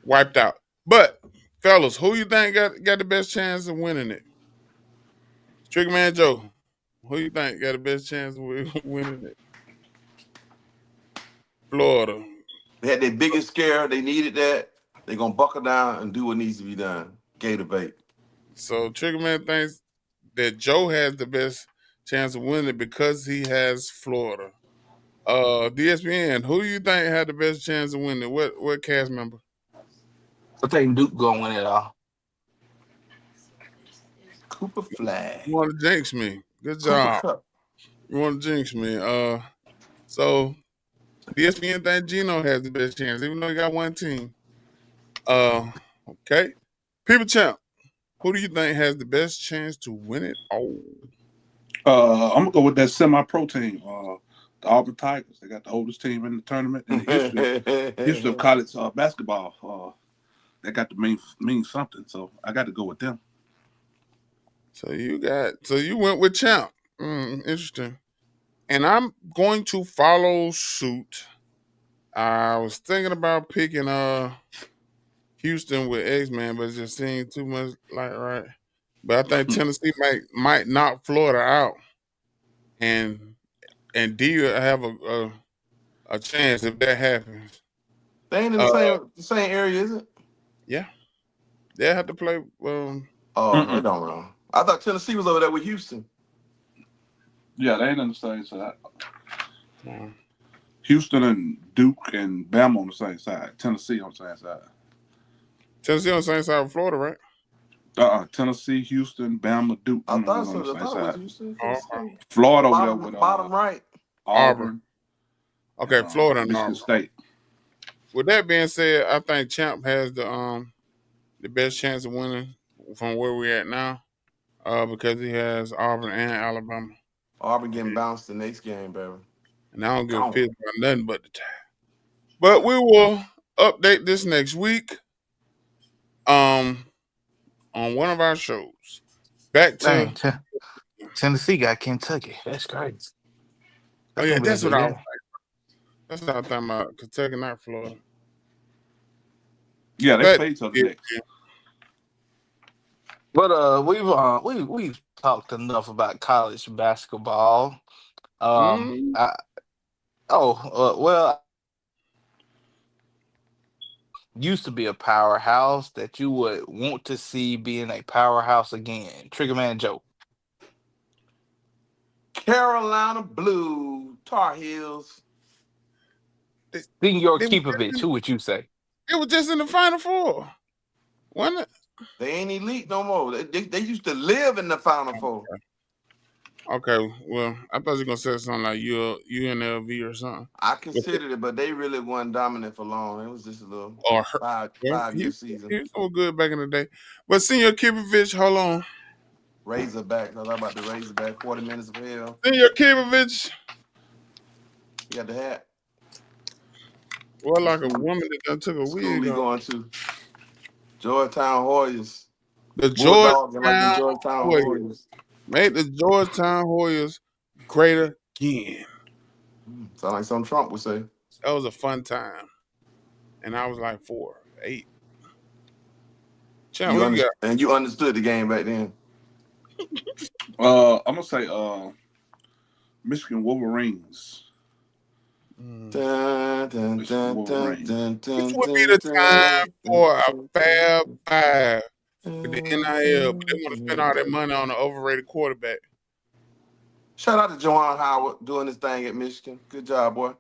wiped out. But fellas, who you think got the best chance of winning it? Trick Man Joe, who you think got the best chance of winning it? Florida. They had their biggest scare. They needed that. They're gonna buckle down and do what needs to be done. Gator bait. So Trigger Man thinks that Joe has the best chance of winning it because he has Florida. DSPN, who do you think had the best chance of winning it? What cast member? I think Duke gonna win it all. Cooper Flag. You want to jinx me? Good job. Cooper Kupp. You want to jinx me? So DSPN think Gino has the best chance, even though he got one team. Okay. People Champ, who do you think has the best chance to win it all? I'm gonna go with that semi-pro team, the Auburn Tigers. They got the oldest team in the tournament in the history of college basketball. They got to mean something, so I got to go with them. So you went with Champ. Interesting. And I'm going to follow suit. I was thinking about picking Houston with X-Man, but it just seemed too much like right. But I think Tennessee might knock Florida out, and D will have a chance if that happens. They ain't in the same area, is it? Yeah, they have to play. I don't know. I thought Tennessee was over there with Houston. Yeah, they ain't on the same side. Houston and Duke and Bama on the same side. Tennessee on the same side. Tennessee on the same side of Florida, right? Tennessee, Houston, Bama, Duke. I thought on the same side. it was Houston. Florida over there with bottom right. Auburn. Okay, Florida and Michigan Auburn. State. With that being said, I think Champ has the best chance of winning from where we're at now, because he has Auburn and Alabama. Auburn getting bounced the next game, baby. And I don't give a piss about nothing but the time. But we will update this next week on one of our shows. Back to Tennessee got Kentucky. That's great. Oh yeah, that's what I was like. That's what I was talking about. Kentucky, not Florida. Yeah, they played each other next. But we've talked enough about college basketball. Used to be a powerhouse that you would want to see being a powerhouse again. Triggerman Joe. Carolina Blue Tar Heels. Senor Keepovich, who would you say? It was just in the Final Four. Wasn't it? They ain't elite no more. They used to live in the Final Four. Okay, well, I thought you were gonna say something like UNLV or something. I considered it, but they really weren't dominant for long. It was just a little Or her. five Well, five he year season. was so good back in the day. But Senior Kibovich, hold on. Razorback. I was about the Razorback. 40 minutes of hell. Senior Kibovich. You got the hat. Well, like a woman that done took a School wig he off. going to. Georgetown Hoyas. The Bulldog and like the Georgetown Georgetown Hoyas. Hoyas. Make the Georgetown Hoyas great again. Sound like something Trump would say. That was a fun time. And I was like 4, 8. Champ, what you got? And you understood the game back then. I'm gonna say Michigan Wolverines. Dun, dun, dun, dun, dun, This dun, would be the time for a dun, Fab Five dun, with the NIL, but they want to spend all their money on an overrated quarterback. Shout out to Juwan Howard doing his thing at Michigan. Good job, boy.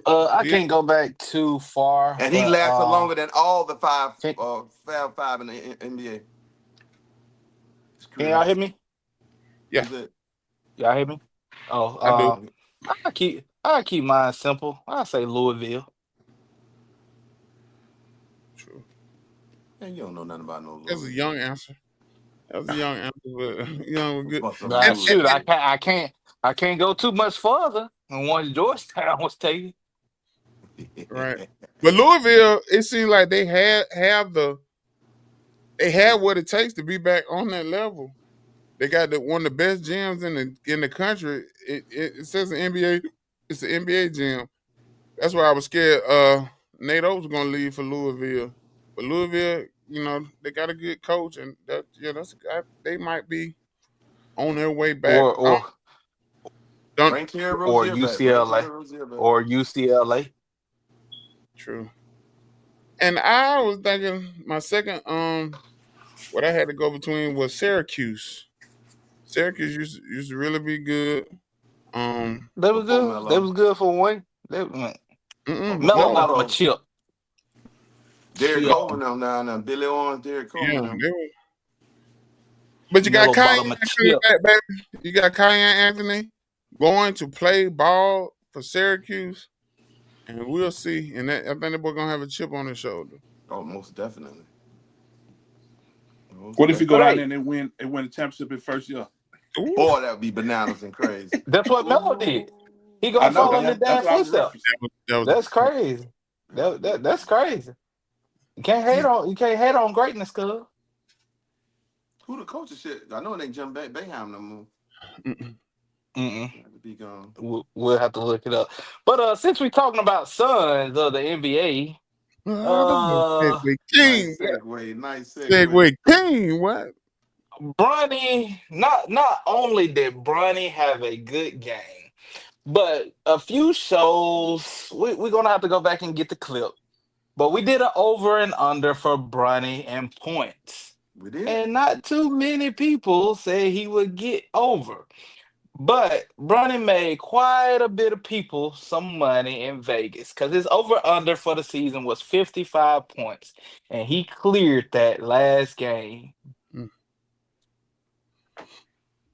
I can't go back too far. And he but, lasted longer than all the Fab Can Five in the NBA. y'all hear me? Yeah. Y'all hear me? Oh, I do. I keep mine simple. I say Louisville. True. Man, you don't know nothing about no That's a young answer. That was a young answer, but young was good. Nah, shoot, I can't go too much further. And once Georgetown was taken. Right. But Louisville, it seems like they had what it takes to be back on that level. They got one of the best gyms in the country. It says the NBA. It's the NBA gym. That's why I was scared. Nate Oates was gonna leave for Louisville, but Louisville, they got a good coach, and they might be on their way back. Or UCLA. Or UCLA. True. And I was thinking my second what I had to go between was Syracuse. Syracuse used to really be good. They was good. They was good for one. Melo got them a chip. Derek Coleman them now. Billy Owens, Derek Coleman. Yeah, but you got Kyan Anthony back, baby. You got Kyan Anthony going to play ball for Syracuse, and we'll see. And I think that boy gonna have a chip on his shoulder. Oh, most definitely. What if you go down there and they win the championship in first year? Ooh. Boy, that would be bananas and crazy. That's what Melo did. He gonna follow in the damn footsteps. That's crazy. That's crazy. You can't hate on greatness, cuz. Who the coach of shit? I know it ain't Jim Boeheim no more. Be gone. We'll have to look it up. But since we're talking about sons of the NBA, nice segue. King, what? Bronny, not only did Bronny have a good game, but a few shows, we're gonna have to go back and get the clip. But we did an over and under for Bronny and points. We did. And not too many people said he would get over. But Bronny made quite a bit of people some money in Vegas because his over-under for the season was 55 points. And he cleared that last game.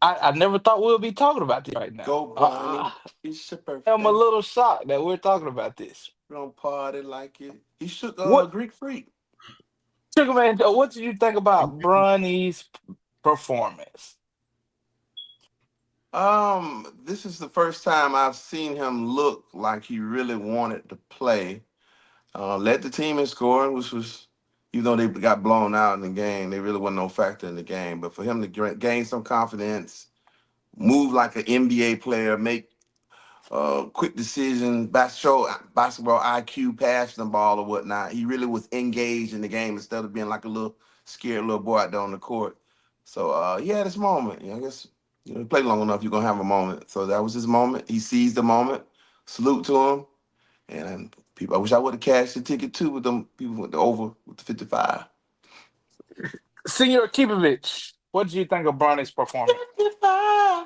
I never thought we'll be talking about this right now. Go, Bronny. It's your birthday. I'm a little shocked that we're talking about this. Don't party like it. He shook Greek Freak. Sugar Man, what did you think about Bronny's performance? This is the first time I've seen him look like he really wanted to play. Led the team in scoring, which was, even though they got blown out in the game, they really wasn't no factor in the game. But for him to gain some confidence, move like an NBA player, make quick decisions, basketball IQ, passing the ball or whatnot, he really was engaged in the game instead of being like a little scared little boy out there on the court. So he had his moment. I guess. You play long enough, you're going to have a moment. So that was his moment. He seized the moment. Salute to him. And people, I wish I would have cashed the ticket too with them people went over with the 55. Senior Kibovich, what did you think of Bronny's performance? 55.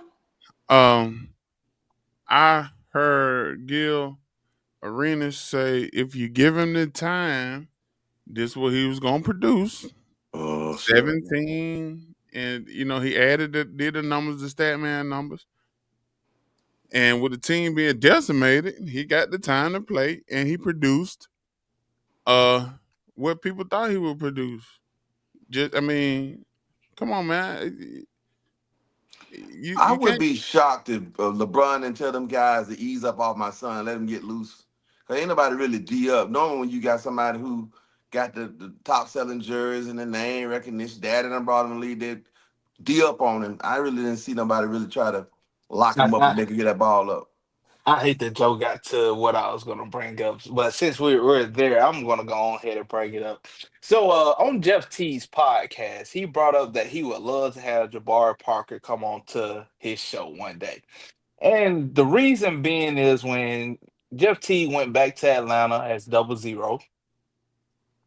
I heard Gil Arenas say if you give him the time, this is what he was going to produce. 17 and he did the numbers, the stat man numbers, and with the team being decimated, he got the time to play, and he produced what people thought he would produce. Just, I mean, come on, man. I You would can't. be shocked if LeBron didn't tell them guys to ease up off my son, let him get loose. Cause ain't nobody really D up. Knowing when you got somebody who got the top selling jerseys and the name recognition, daddy done brought him in the league, they D up on him. I really didn't see nobody really try to lock I, him up and I, make him get that ball up. I hate that Joe got to what I was going to bring up, but since we're there, I'm going to go on ahead and bring it up. So, on Jeff T's podcast, he brought up that he would love to have Jabari Parker come on to his show one day. And the reason being is when Jeff T went back to Atlanta as double zero,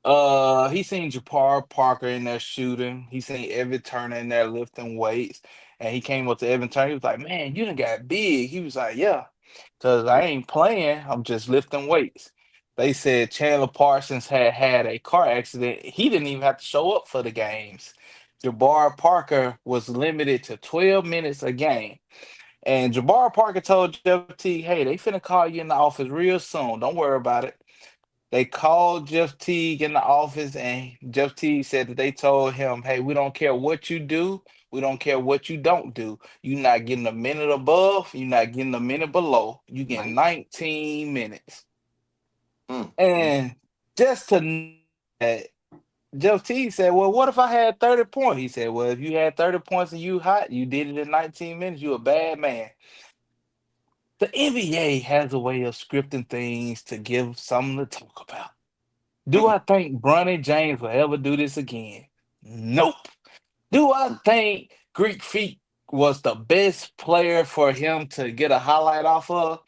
he seen Jabari Parker in there shooting. He seen Evan Turner in there lifting weights. And he came up to Evan Turner. He was like, "Man, you done got big." He was like, "Yeah, because I ain't playing. I'm just lifting weights." They said Chandler Parsons had a car accident. He didn't even have to show up for the games. Jabari Parker was limited to 12 minutes a game. And Jabari Parker told Jeff T, "Hey, they finna call you in the office real soon. Don't worry about it." They called Jeff Teague in the office, and Jeff Teague said that they told him, "Hey, we don't care what you do. We don't care what you don't do. You're not getting a minute above. You're not getting a minute below. You getting 19 minutes." Mm, mm, And just to that, Jeff Teague said, "Well, what if I had 30 points?" He said, "Well, if you had 30 points and you hot, you did it in 19 minutes, you a bad man." The NBA has a way of scripting things to give something to talk about. Do mm, I think Bronny James will ever do this again? Nope. Do I think Greek Freak was the best player for him to get a highlight off of?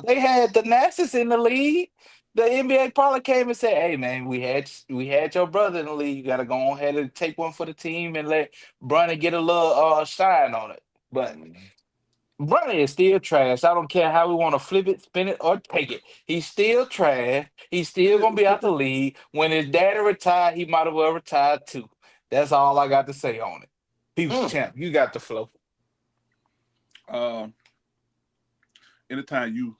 They had the Nasus in the league. The NBA probably came and said, "Hey man, we had your brother in the league. You gotta go on ahead and take one for the team and let Bronny get a little shine on it." But mm. Bronny is still trash. I don't care how we want to flip it, spin it, or take it. He's still trash. He's still gonna be out the league. When his daddy retired, he might as well retire too. That's all I got to say on it. People's Mm. champ, you got the flow. Uh, anytime you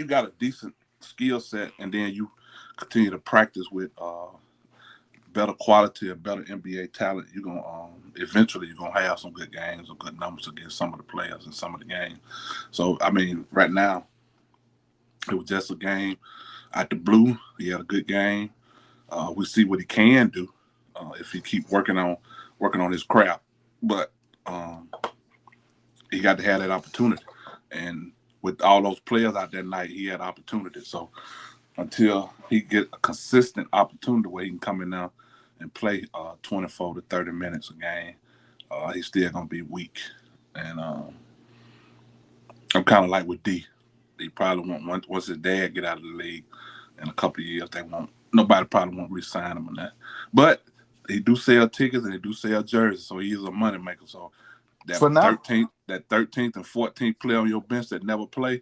got a decent skill set and then you continue to practice with better quality or better NBA talent, you're gonna eventually you're gonna have some good games or good numbers against some of the players in some of the games. So I mean, right now it was just a game out the blue. He had a good game. We see what he can do if he keep working on his craft. But um, he got to have that opportunity, and with all those players out that night, he had opportunity. So until he get a consistent opportunity where he can come in now and play 24 to 30 minutes a game, he's still gonna be weak. And I'm kind of like with D. He probably won't once his dad get out of the league in a couple of years. Nobody probably won't re-sign him on that. But he do sell tickets and he do sell jerseys, so he is a money maker. So that For now, 13th and 14th player on your bench that never play,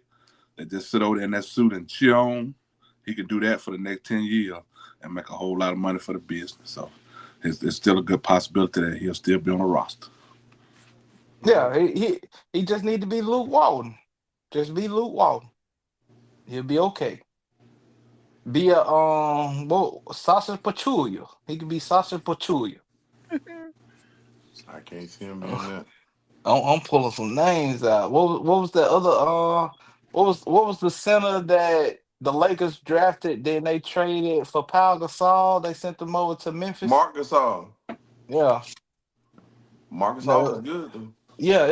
that just sit over there in that suit and cheer on, he can do that for the next 10 years and make a whole lot of money for the business. So it's still a good possibility that he'll still be on the roster. yeah, he just need to be Luke Walton. Just be Luke Walton. He'll be okay. Be a Sasha Pachulia. He could be Sasha Pachulia. I can't see him being that. I'm pulling some names out. What was the other what was the center that the Lakers drafted? Then they traded for Pau Gasol. They sent them over to Memphis. Marcus All. Yeah, Marcus All was no, good though. yeah.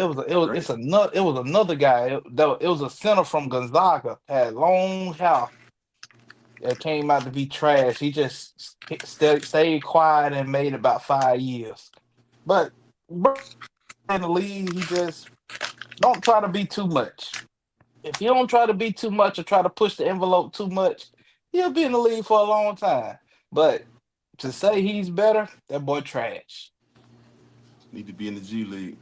Great. It was another guy. It was a center from Gonzaga. Had long hair. That came out to be trash. He just stayed quiet and made about 5 years. But in the league, he just don't try to be too much. If you don't try to be too much or try to push the envelope too much, he'll be in the league for a long time. But to say he's better, that boy trash. Need to be in the G League.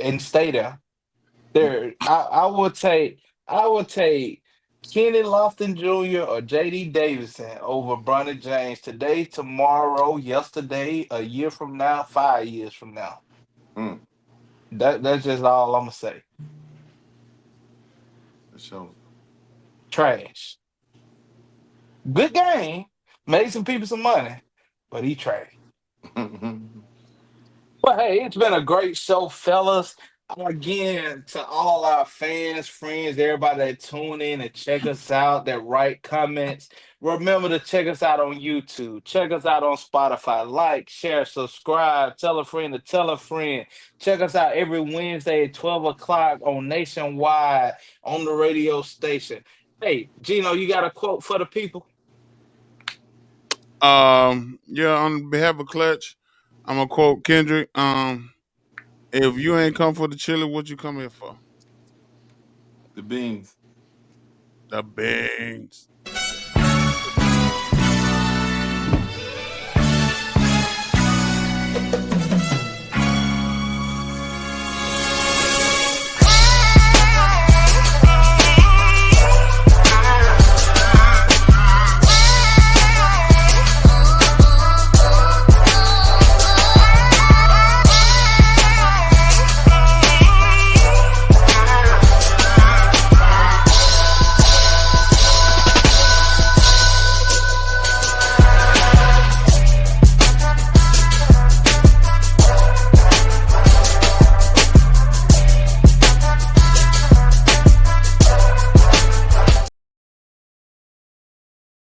And stay there. I would take Kenny Lofton Jr. or J.D. Davidson over Bronny James today, tomorrow, yesterday, a year from now, 5 years from now. Mm, That's just all I'm gonna say. for sure. Trash. Good game. Made some people some money, but he trash. But hey, it's been a great show, fellas. Again, to all our fans, friends, everybody that tune in and check us out, that write comments. Remember to check us out on YouTube. Check us out on Spotify. Like, share, subscribe, tell a friend to tell a friend. Check us out every Wednesday at 12 o'clock on Nationwide on the radio station. Hey, Gino, you got a quote for the people? Yeah, on behalf of Clutch, I'm gonna quote Kendrick. If you ain't come for the chili, what you come here for? The beans. The beans.